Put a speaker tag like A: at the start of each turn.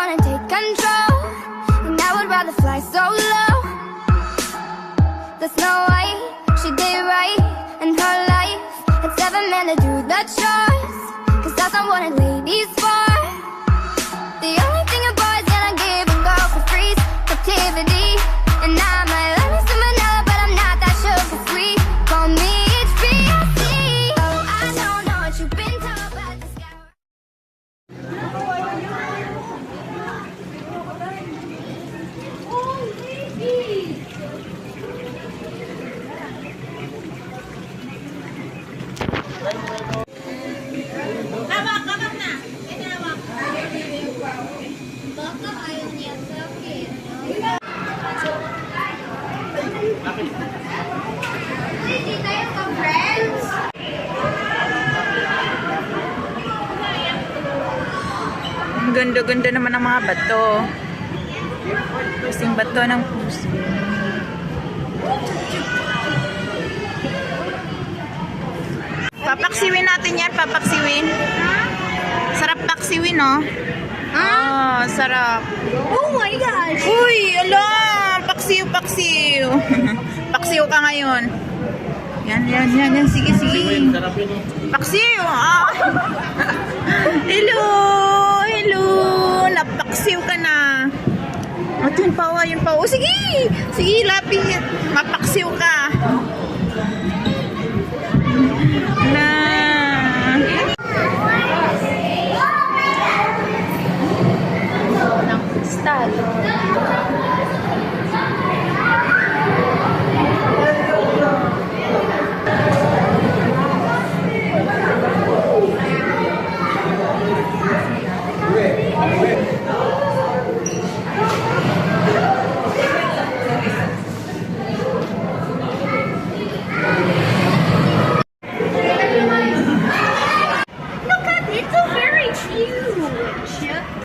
A: wanna take control, and I would rather fly so low. The Snow White, she did right in her life, had 7 men to do the chores, 'cause that's not what a lady's for. The only thing a boy's gonna give a girl for free is captivity, and I might love me some vanilla, but I'm not that sugar sweet. Call me HBIC. Oh, I don't know what you've been told, but this guy.
B: Ang ganda-ganda naman ng mga bato. Kasing bato ng puso. Papaksiwin natin yan, papaksiwin. Sarap paksiwin, no? Oh, sarap.
A: Oh my gosh!
B: Uy, ala! Paksiw, paksiw. Paksiw ka ngayon. Yan. Sige. Paksiw! Ah. Hello! Napaksiw ka na. At yun pa. Oh, sige, lapit. Mapaksiw ka. Na.
A: Style.